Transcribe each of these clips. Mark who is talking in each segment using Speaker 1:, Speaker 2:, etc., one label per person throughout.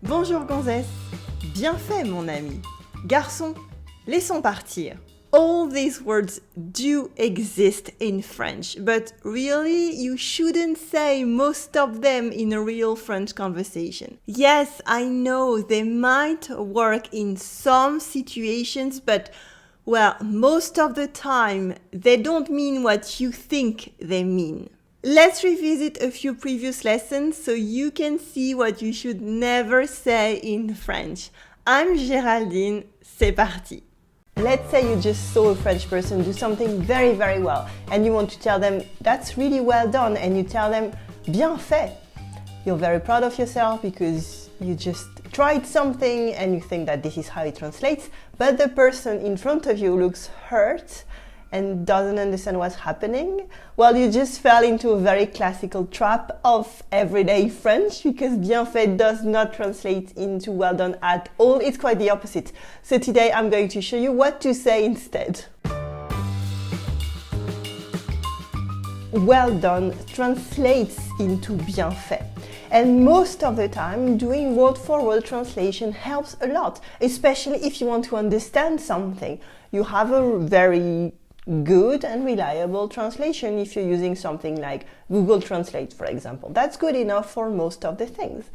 Speaker 1: Bonjour gonzesse. Bien fait mon ami. Garçon, laissons partir. All these words do exist in French, but really you shouldn't say most of them in a real French conversation. Yes, I know they might work in some situations, but well, most of the time they don't mean what you think they mean. Let's revisit a few previous lessons so you can see what you should never say in French. I'm Géraldine, c'est parti. Let's say you just saw a French person do something very, very well and you want to tell them, that's really well done, and you tell them, bien fait. You're very proud of yourself because you just tried something and you think that this is how it translates, but the person in front of you looks hurt and doesn't understand what's happening. Well, you just fell into a very classical trap of everyday French because bien fait does not translate into well done at all. It's quite the opposite. So today I'm going to show you what to say instead. Well done translates into bien fait. And most of the time, doing word-for-word translation helps a lot, especially if you want to understand something. You have a very good and reliable translation if you're using something like Google Translate, for example. That's good enough for most of the things.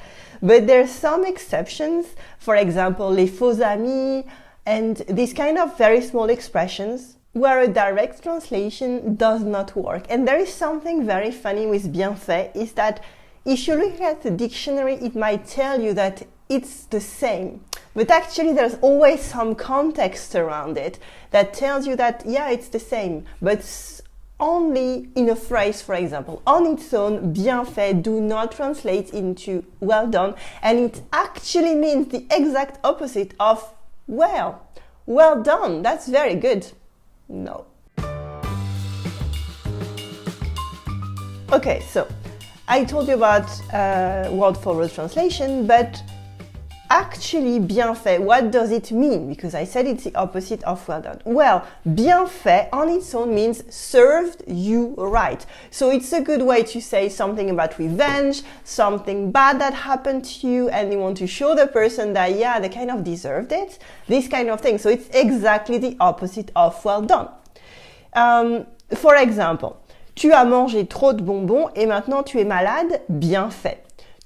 Speaker 1: But there's some exceptions, for example, les faux amis, and these kind of very small expressions where a direct translation does not work. And there is something very funny with bien fait, is that if you look at the dictionary, it might tell you that it's the same. But actually there's always some context around it that tells you that, yeah, it's the same, but only in a phrase, for example. On its own, bien fait do not translate into well done, and it actually means the exact opposite of well. Well done, that's very good. No. Okay, so I told you about word-for-word translation, but actually, bien fait, what does it mean? Because I said it's the opposite of well done. Well, bien fait on its own means served you right. So it's a good way to say something about revenge, something bad that happened to you, and you want to show the person that, yeah, they kind of deserved it, this kind of thing. So it's exactly the opposite of well done. For example, tu as mangé trop de bonbons et maintenant tu es malade, bien fait.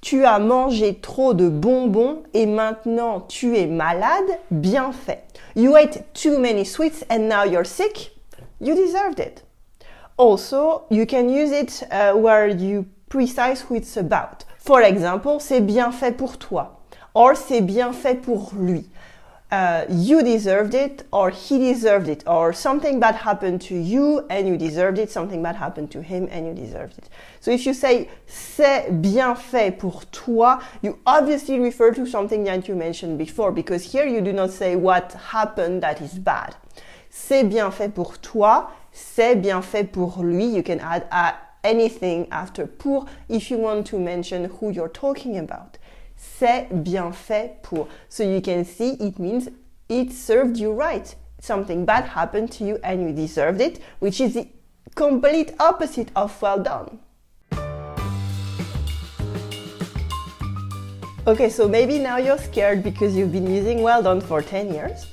Speaker 1: Tu as mangé trop de bonbons et maintenant tu es malade, bien fait. You ate too many sweets and now you're sick, you deserved it. Also, you can use it where you precise who it's about. For example, c'est bien fait pour toi, or c'est bien fait pour lui. You deserved it, or he deserved it, or something bad happened to you and you deserved it, something bad happened to him and you deserved it. So if you say c'est bien fait pour toi, you obviously refer to something that you mentioned before, because here you do not say what happened that is bad. C'est bien fait pour toi, c'est bien fait pour lui. You can add anything after pour if you want to mention who you're talking about. C'est bien fait pour. So you can see it means it served you right. Something bad happened to you and you deserved it, which is the complete opposite of well done. Okay, so maybe now you're scared because you've been using well done for 10 years.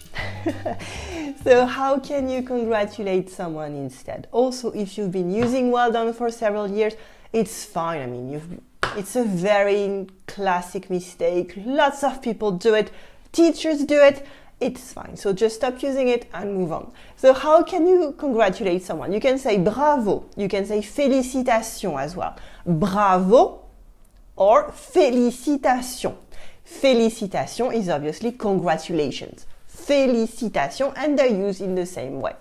Speaker 1: So how can you congratulate someone instead? Also, if you've been using well done for several years, it's fine. I mean, it's a very classic mistake. Lots of people do it. Teachers do it. It's fine. So just stop using it and move on. So how can you congratulate someone? You can say bravo. You can say félicitations as well. Bravo or félicitations. Félicitations is obviously congratulations. Félicitations, and they're used in the same way.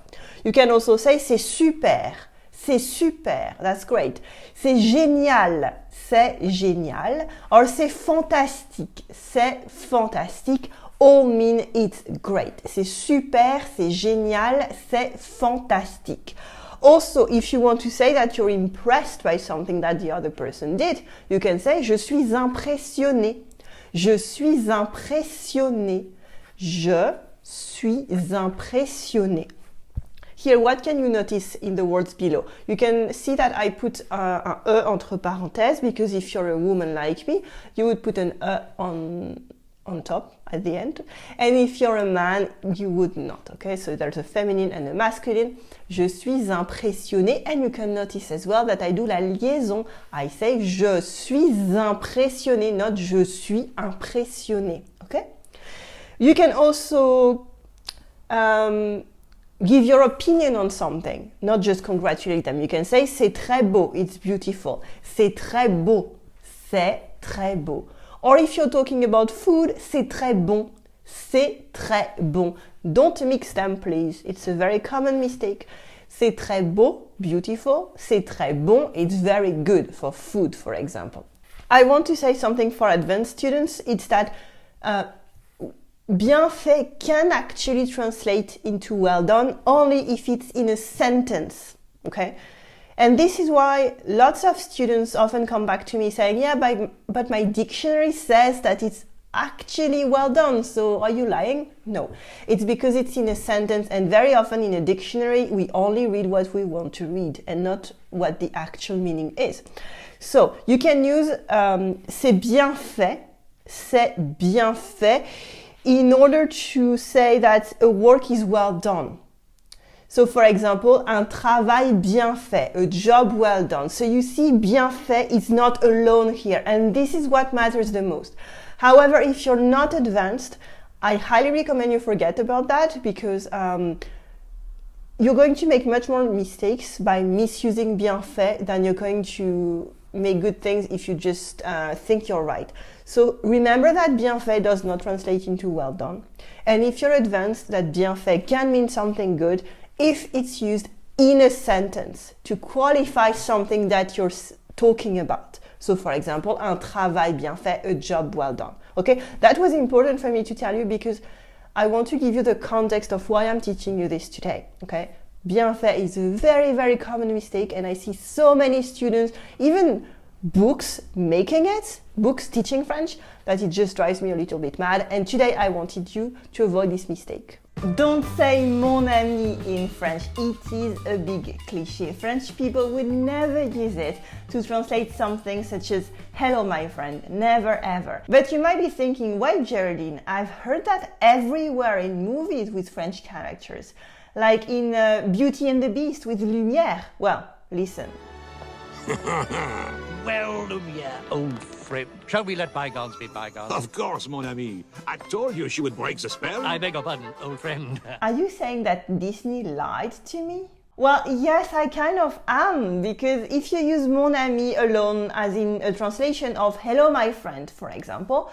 Speaker 1: You can also say c'est super. C'est super, that's great. C'est génial, c'est génial. Or c'est fantastique, c'est fantastique. All mean it's great. C'est super, c'est génial, c'est fantastique. Also, if you want to say that you're impressed by something that the other person did, you can say je suis impressionné. Je suis impressionné. Je suis impressionné. Here, what can you notice in the words below? You can see that I put un E entre parenthèses because if you're a woman like me, you would put an E on top at the end. And if you're a man, you would not, okay? So there's a feminine and a masculine. Je suis impressionné. And you can notice as well that I do la liaison. I say je suis impressionné, not je suis impressionné, okay? You can also give your opinion on something, not just congratulate them. You can say c'est très beau, it's beautiful. C'est très beau, c'est très beau. Or if you're talking about food, c'est très bon, c'est très bon. Don't mix them, please. It's a very common mistake. C'est très beau, beautiful. C'est très bon, it's very good for food, for example. I want to say something for advanced students. It's that bien fait can actually translate into well done only if it's in a sentence, okay? And this is why lots of students often come back to me saying, yeah, but my dictionary says that it's actually well done, so are you lying? No, it's because it's in a sentence, and very often in a dictionary we only read what we want to read and not what the actual meaning is. So you can use c'est bien fait in order to say that a work is well done. So for example, un travail bien fait, a job well done. So you see, bien fait is not alone here, and this is what matters the most. However, if you're not advanced, I highly recommend you forget about that, because you're going to make much more mistakes by misusing bien fait than you're going to make good things if you just think you're right. So remember that bien fait does not translate into well done. And if you're advanced, that bien fait can mean something good if it's used in a sentence to qualify something that you're talking about. So for example, un travail bien fait, a job well done. Okay, that was important for me to tell you because I want to give you the context of why I'm teaching you this today. Okay, bien fait is a very, very common mistake, and I see so many students, even books making it, books teaching French, that it just drives me a little bit mad. And today I wanted you to avoid this mistake. Don't say mon ami in French. It is a big cliché. French people would never use it to translate something such as hello my friend, never ever. But you might be thinking, wait Géraldine, I've heard that everywhere in movies with French characters, like in Beauty and the Beast with Lumière. Well, listen.
Speaker 2: Well, Lumière, old friend, shall we let bygones be bygones?
Speaker 3: Of course, mon ami. I told you she would break the spell.
Speaker 2: I beg your pardon, old friend.
Speaker 1: Are you saying that Disney lied to me? Well, yes, I kind of am, because if you use mon ami alone as in a translation of hello my friend, for example,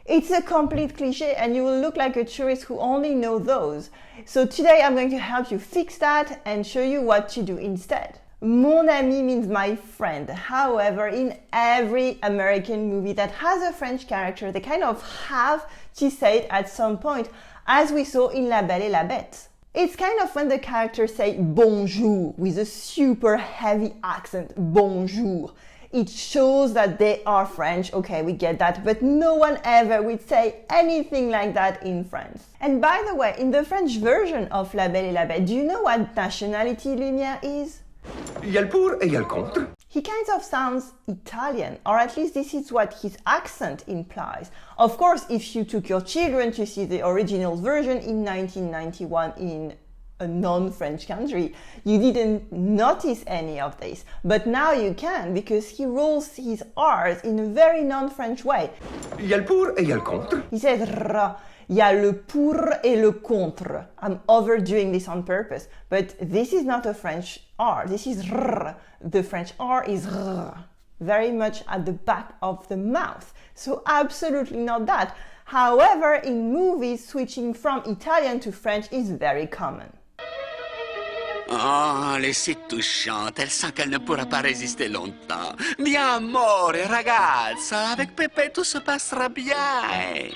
Speaker 1: it's a complete cliché and you will look like a tourist who only know those. So today I'm going to help you fix that and show you what to do instead. Mon ami means my friend. However, in every American movie that has a French character, they kind of have to say it at some point, as we saw in La Belle et la Bête. It's kind of when the characters say bonjour with a super heavy accent, bonjour. It shows that they are French, okay, we get that, but no one ever would say anything like that in France. And by the way, in the French version of La Belle et la Bête, do you know what nationality Lumière is?
Speaker 4: Il y a le pour et il y a le contre.
Speaker 1: He kind of sounds Italian, or at least this is what his accent implies. Of course, if you took your children to see the original version in 1991 in a non-French country, you didn't notice any of this. But now you can, because he rolls his R's in a very non-French way.
Speaker 4: Il y a le pour et il y a le contre.
Speaker 1: He says r. Il y a le pour et le contre. I'm overdoing this on purpose, but this is not a French R. This is r. The French R is r. Very much at the back of the mouth. So absolutely not that. However, in movies, switching from Italian to French is very common.
Speaker 5: Oh, elle est si touchante. Elle sent qu'elle ne pourra pas résister longtemps. Mi amore, ragazza, avec Pepe tout se passera bien.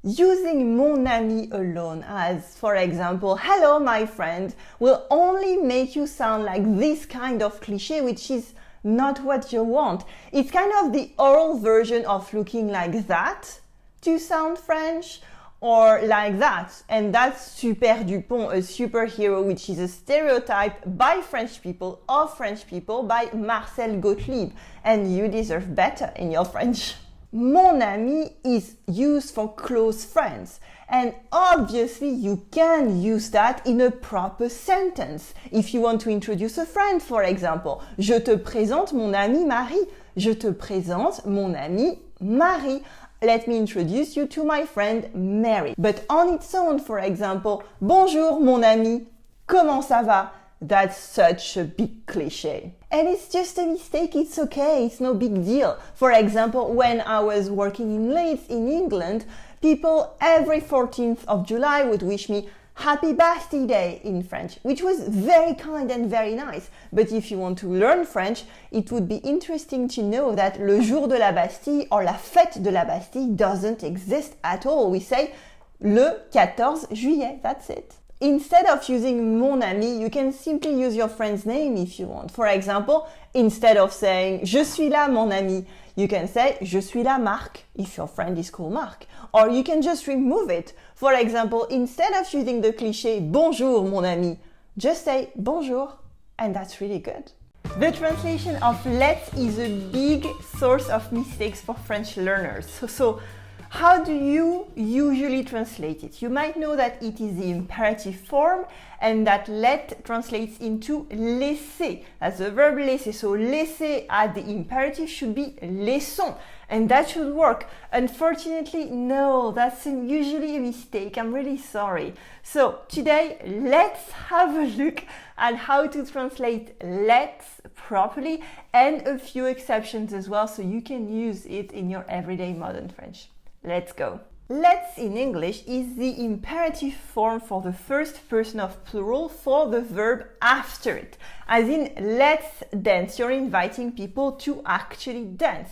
Speaker 1: Using mon ami alone as, for example, hello my friend, will only make you sound like this kind of cliché, which is not what you want. It's kind of the oral version of looking like that to sound French, or like that. And that's Super Dupont, a superhero, which is a stereotype by French people, of French people, by Marcel Gottlieb. And you deserve better in your French. Mon ami is used for close friends. And obviously you can use that in a proper sentence. If you want to introduce a friend, for example, je te présente mon ami Marie. Je te présente mon ami Marie. Let me introduce you to my friend Mary. But on its own, for example, bonjour mon ami, comment ça va? That's such a big cliché. And it's just a mistake, it's okay, it's no big deal. For example, when I was working in Leeds in England, people every 14th of July would wish me Happy Bastille Day in French, which was very kind and very nice. But if you want to learn French, it would be interesting to know that le jour de la Bastille or la fête de la Bastille doesn't exist at all. We say le 14 juillet, that's it. Instead of using mon ami, you can simply use your friend's name if you want. For example, instead of saying je suis là mon ami, you can say je suis là Marc if your friend is called Marc. Or you can just remove it. For example, instead of using the cliché bonjour mon ami, just say bonjour, and that's really good. The translation of let's is a big source of mistakes for French learners. So how do you usually translate it? You might know that it is the imperative form and that let translates into laisser. That's the verb laisser. So laisser at the imperative should be laissons. And that should work. Unfortunately, no, that's usually a mistake. I'm really sorry. So today, let's have a look at how to translate let's properly and a few exceptions as well so you can use it in your everyday modern French. Let's go. Let's in English is the imperative form for the first person of plural for the verb after it. As in, let's dance. You're inviting people to actually dance.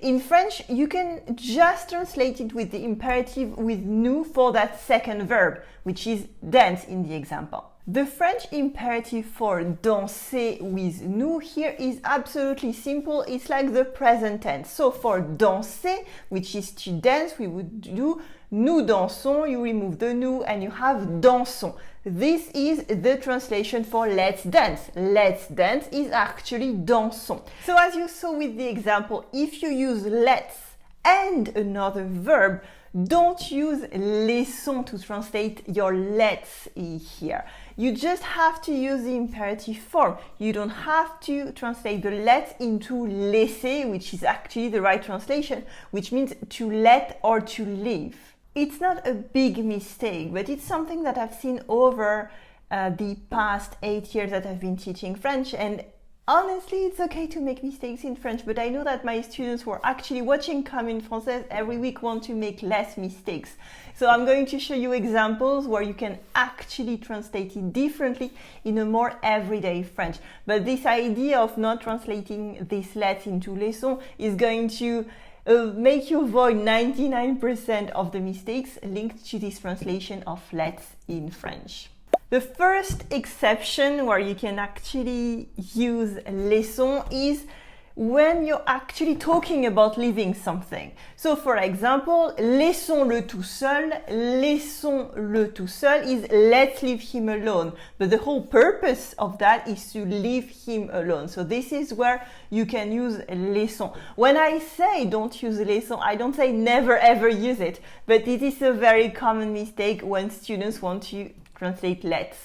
Speaker 1: In French, you can just translate it with the imperative with nous for that second verb, which is dance in the example. The French imperative for danser with nous here is absolutely simple. It's like the present tense. So for danser, which is to dance, we would do nous dansons, you remove the nous and you have dansons. This is the translation for let's dance. Let's dance is actually dansons. So as you saw with the example, if you use let's and another verb, don't use laissons to translate your let's here. You just have to use the imperative form. You don't have to translate the let into laisser, which is actually the right translation, which means to let or to leave. It's not a big mistake, but it's something that I've seen over the past 8 years that I've been teaching French, and honestly, it's okay to make mistakes in French, but I know that my students who are actually watching Comme une Française every week want to make less mistakes. So I'm going to show you examples where you can actually translate it differently in a more everyday French. But this idea of not translating this let's into laissons is going to make you avoid 99% of the mistakes linked to this translation of let's in French. The first exception where you can actually use laissons is when you're actually talking about leaving something. So for example, laissons-le tout seul, laissons-le tout seul is let's leave him alone. But the whole purpose of that is to leave him alone. So this is where you can use laissons. When I say don't use laissons, I don't say never ever use it, but it is a very common mistake when students want to translate let's.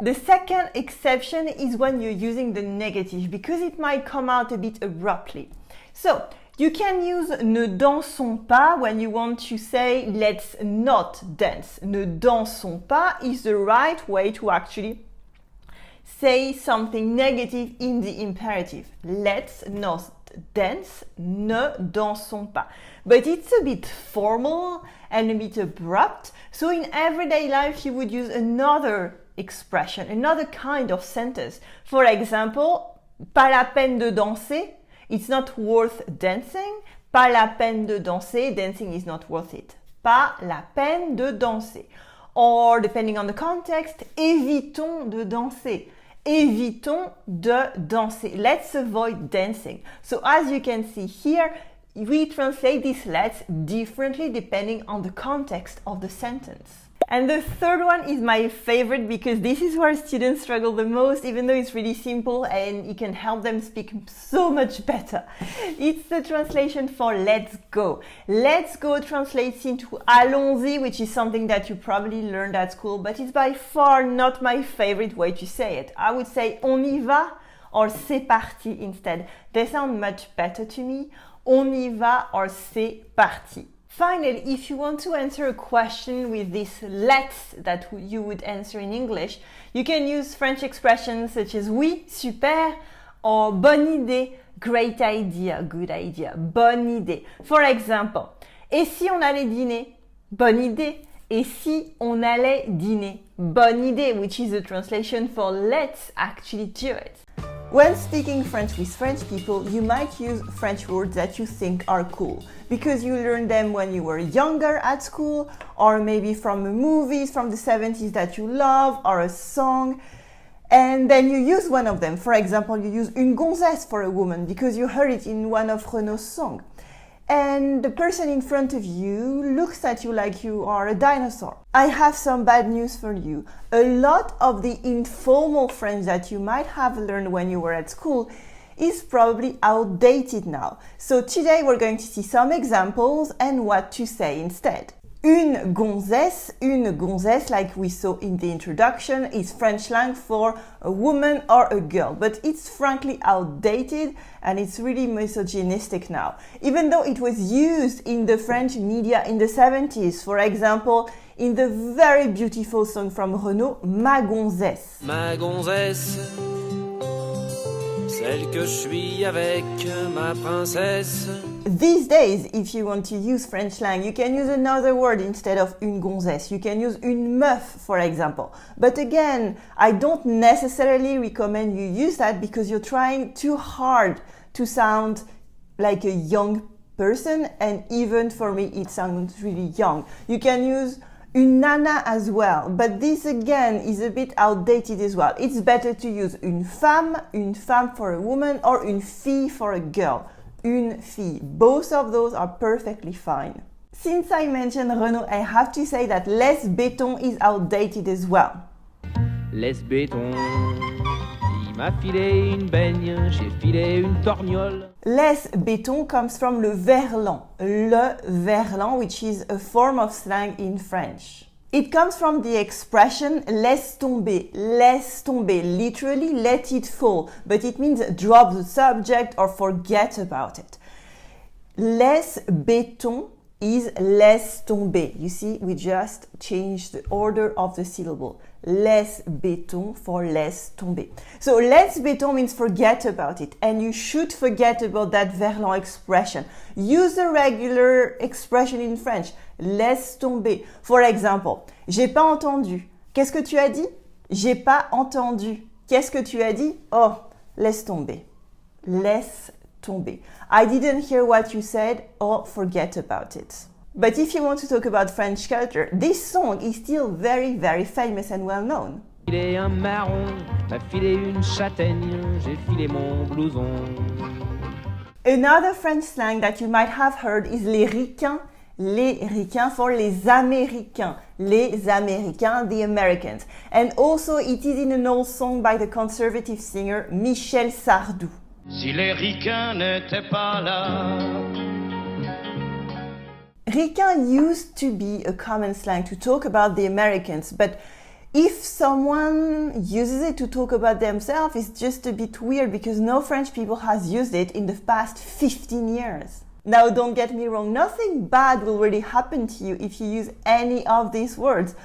Speaker 1: The second exception is when you're using the negative because it might come out a bit abruptly. So you can use ne dansons pas when you want to say let's not dance. Ne dansons pas is the right way to actually say something negative in the imperative. Let's not dance, ne dansons pas. But it's a bit formal and a bit abrupt. So in everyday life, you would use another expression, another kind of sentence. For example, pas la peine de danser. It's not worth dancing. Pas la peine de danser. Dancing is not worth it. Pas la peine de danser. Or, depending on the context, évitons de danser. Évitons de danser. Let's avoid dancing. So as you can see here, we translate this let's differently depending on the context of the sentence. And the third one is my favorite because this is where students struggle the most, even though it's really simple and it can help them speak so much better. It's the translation for let's go. Let's go translates into allons-y, which is something that you probably learned at school, but it's by far not my favorite way to say it. I would say on y va or c'est parti instead. They sound much better to me. On y va or c'est parti. Finally, if you want to answer a question with this let's that you would answer in English, you can use French expressions such as oui, super, or bonne idée, great idea, good idea, bonne idée. For example, et si on allait dîner? Bonne idée. Et si on allait dîner? Bonne idée, which is a translation for let's actually do it. When speaking French with French people, you might use French words that you think are cool because you learned them when you were younger at school, or maybe from movies from the 70s that you love, or a song, and then you use one of them. For example, you use une gonzesse for a woman because you heard it in one of Renaud's songs. And the person in front of you looks at you like you are a dinosaur. I have some bad news for you. A lot of the informal French that you might have learned when you were at school is probably outdated now. So today we're going to see some examples and what to say instead. Une gonzesse, like we saw in the introduction, is French slang for a woman or a girl, but it's frankly outdated and it's really misogynistic now. Even though it was used in the French media in the 70s, for example, in the very beautiful song from Renaud, Ma gonzesse.
Speaker 6: Ma gonzesse, celle que je suis avec ma princesse.
Speaker 1: These days, if you want to use French slang, you can use another word instead of une gonzesse. You can use une meuf, for example. But again, I don't necessarily recommend you use that because you're trying too hard to sound like a young person, and even for me, it sounds really young. You can use une nana as well, but this again is a bit outdated as well. It's better to use une femme for a woman, or une fille for a girl. Une fille. Both of those are perfectly fine. Since I mentioned Renaud, I have to say that les béton is outdated as well.
Speaker 7: Les béton, il m'a filé une baigne, j'ai filé une torgnole.
Speaker 1: Les béton comes from le verlan, which is a form of slang in French. It comes from the expression laisse tomber, literally let it fall, but it means drop the subject or forget about it. Les béton is laisse tomber. You see, we just changed the order of the syllable. Les béton for laisse tomber. So les béton means forget about it, and you should forget about that verlan expression. Use the regular expression in French. Laisse tomber. For example, j'ai pas entendu. Qu'est-ce que tu as dit? J'ai pas entendu. Qu'est-ce que tu as dit? Oh, laisse tomber. Laisse tomber. I didn't hear what you said. Oh, forget about it. But if you want to talk about French culture, this song is still very, very famous and well known.
Speaker 7: Filé un marron, m'a filé une châtaigne, j'ai filé mon blouson.
Speaker 1: Another French slang that you might have heard is les ricains. Les ricains for les Américains. Les Américains, the Americans. And also it is in an old song by the conservative singer Michel Sardou.
Speaker 8: Si les ricains n'étaient pas là.
Speaker 1: Ricain used to be a common slang to talk about the Americans, but if someone uses it to talk about themselves, it's just a bit weird because no French people has used it in the past 15 years. Now, don't get me wrong, nothing bad will really happen to you if you use any of these words.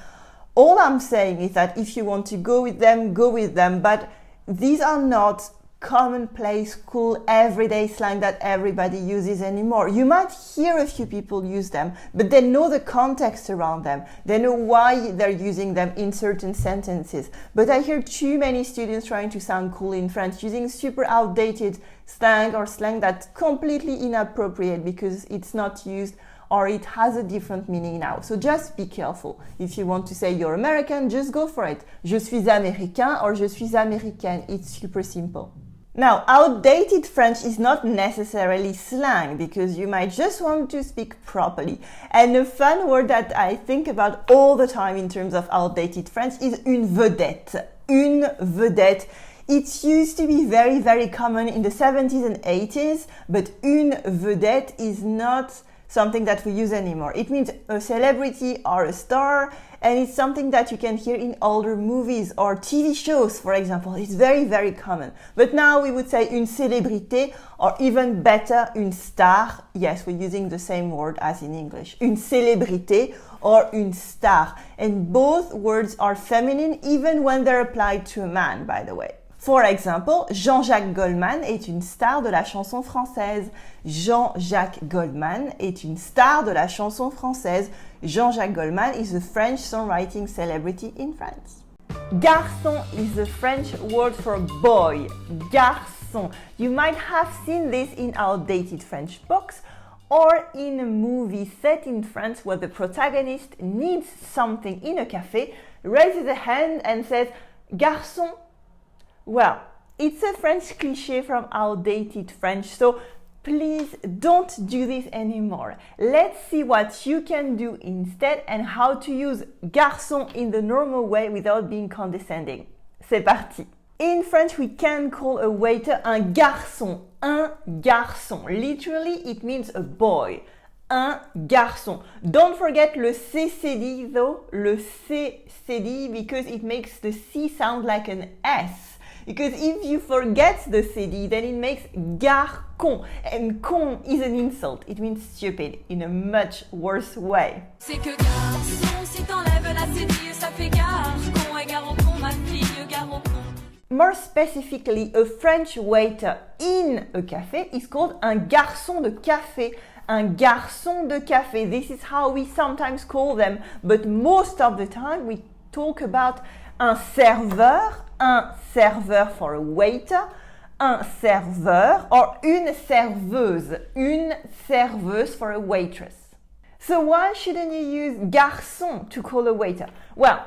Speaker 1: All I'm saying is that if you want to go with them, but these are not commonplace, cool, everyday slang that everybody uses anymore. You might hear a few people use them, but they know the context around them. They know why they're using them in certain sentences. But I hear too many students trying to sound cool in French using super outdated slang or slang that's completely inappropriate because it's not used or it has a different meaning now. So just be careful. If you want to say you're American, just go for it. Je suis américain or je suis américaine. It's super simple. Now, outdated French is not necessarily slang because you might just want to speak properly. And a fun word that I think about all the time in terms of outdated French is une vedette. Une vedette. It used to be very, very common in the 70s and 80s, but une vedette is not something that we use anymore. It means a celebrity or a star, and it's something that you can hear in older movies or TV shows, for example. It's very, very common. But now we would say une célébrité, or even better, une star. Yes, we're using the same word as in English. Une célébrité or une star. And both words are feminine, even when they're applied to a man, by the way. For example, Jean-Jacques Goldman est une star de la chanson française. Jean-Jacques Goldman est une star de la chanson française. Jean-Jacques Goldman is a French songwriting celebrity in France. Garçon is the French word for boy. Garçon. You might have seen this in outdated French books or in a movie set in France where the protagonist needs something in a cafe, raises a hand and says, Garçon. Well, it's a French cliché from outdated French, so please don't do this anymore. Let's see what you can do instead and how to use garçon in the normal way without being condescending. C'est parti! In French, we can call a waiter un garçon. Un garçon. Literally, it means a boy. Un garçon. Don't forget le CCD though, le CCD, because it makes the C sound like an S. Because if you forget the CD, then it makes garçon. And con is an insult. It means stupid in a much worse way.
Speaker 9: C'est que garçon, si t'enlèves la CD, ça fait garçon. Et garçon, ma fille, garçon.
Speaker 1: More specifically, a French waiter in a café is called un garçon de café. Un garçon de café. This is how we sometimes call them, but most of the time we talk about un serveur for a waiter, un serveur, or une serveuse for a waitress. So why shouldn't you use garçon to call a waiter? Well,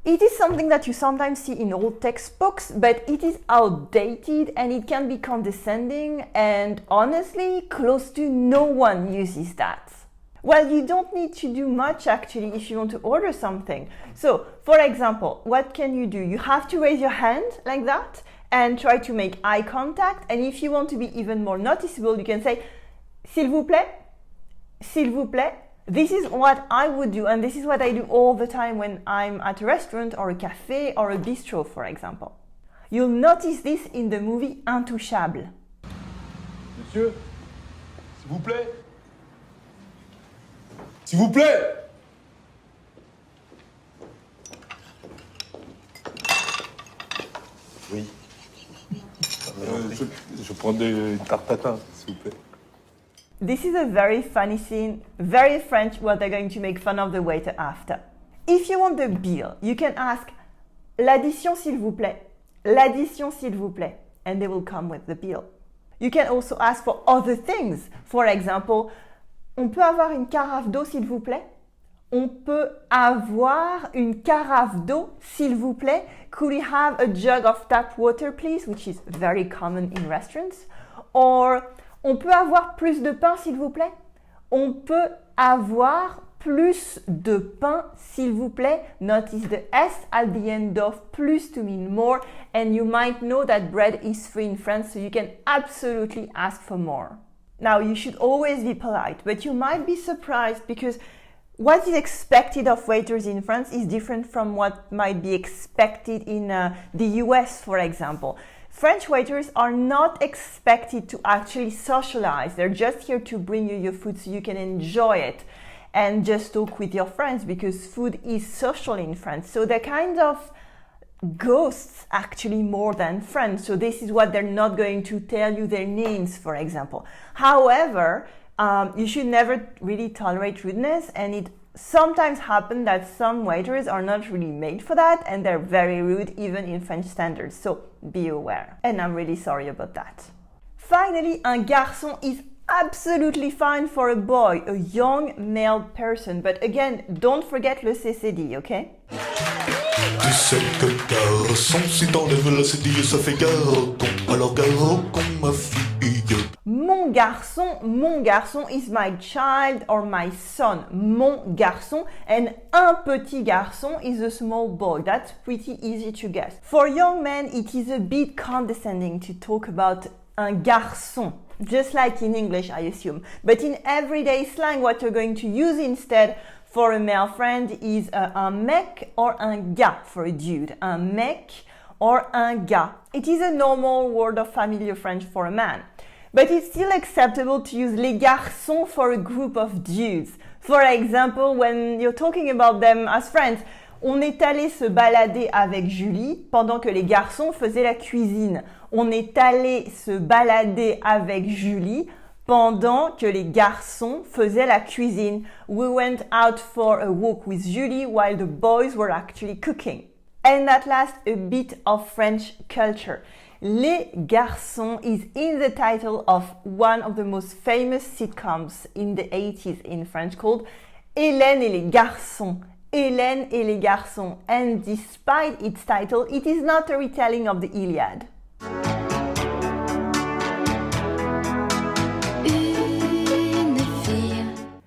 Speaker 1: it is something that you sometimes see in old textbooks, but it is outdated and it can be condescending, and honestly, close to no one uses that. Well, you don't need to do much actually if you want to order something. So, for example, what can you do? You have to raise your hand like that and try to make eye contact. And if you want to be even more noticeable, you can say, s'il vous plaît, s'il vous plaît. This is what I would do, and this is what I do all the time when I'm at a restaurant or a cafe or a bistro, for example. You'll notice this in the movie Intouchable.
Speaker 10: Monsieur, s'il vous plaît. S'il vous plaît! Oui. Je prends des tartes tatin, s'il vous plaît.
Speaker 1: This is a very funny scene, very French, where they're going to make fun of the waiter after. If you want the bill, you can ask l'addition s'il vous plaît, l'addition s'il vous plaît, and they will come with the bill. You can also ask for other things. For example, on peut avoir une carafe d'eau, s'il vous plaît? On peut avoir une carafe d'eau, s'il vous plaît? Could we have a jug of tap water, please? Which is very common in restaurants. Or, on peut avoir plus de pain, s'il vous plaît? On peut avoir plus de pain, s'il vous plaît? Notice the S at the end of plus to mean more, and you might know that bread is free in France, so you can absolutely ask for more. Now, you should always be polite, but you might be surprised because what is expected of waiters in France is different from what might be expected in the US, for example. French waiters are not expected to actually socialize. They're just here to bring you your food so you can enjoy it and just talk with your friends, because food is social in France. So they're kind of ghosts actually more than friends. So this is what they're not going to tell you their names, for example. However, you should never really tolerate rudeness, and it sometimes happens that some waiters are not really made for that and they're very rude even in French standards. So be aware. And I'm really sorry about that. Finally, un garçon is absolutely fine for a boy, a young male person. But again, don't forget le CCD, okay?
Speaker 11: Tu sais que garçon, si t'enlèves la cédille, ça fait garçon. Alors garçon, ma fille.
Speaker 1: Mon garçon is my child or my son. Mon garçon, and un petit garçon is a small boy. That's pretty easy to guess. For young men, it is a bit condescending to talk about un garçon, just like in English, I assume. But in everyday slang, what you're going to use instead for a male friend is un mec or un gars for a dude. Un mec or un gars. It is a normal word of familiar French for a man. But it's still acceptable to use les garçons for a group of dudes. For example, when you're talking about them as friends, on est allé se balader avec Julie pendant que les garçons faisaient la cuisine. On est allé se balader avec Julie pendant que les garçons faisaient la cuisine. We went out for a walk with Julie while the boys were actually cooking. And at last, a bit of French culture. Les Garçons is in the title of one of the most famous sitcoms in the 80s in French called Hélène et les Garçons. Hélène et les Garçons. And despite its title, it is not a retelling of the Iliad.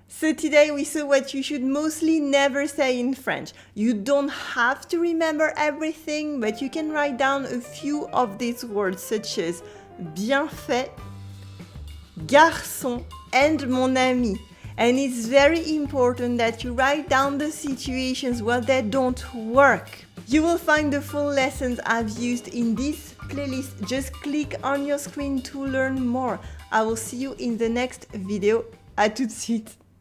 Speaker 1: So today we saw what you should mostly never say in French. You don't have to remember everything, but you can write down a few of these words such as bien fait, garçon, and mon ami. And it's very important that you write down the situations where they don't work. You will find the full lessons I've used in this playlist. Just click on your screen to learn more. I will see you in the next video. À tout de suite.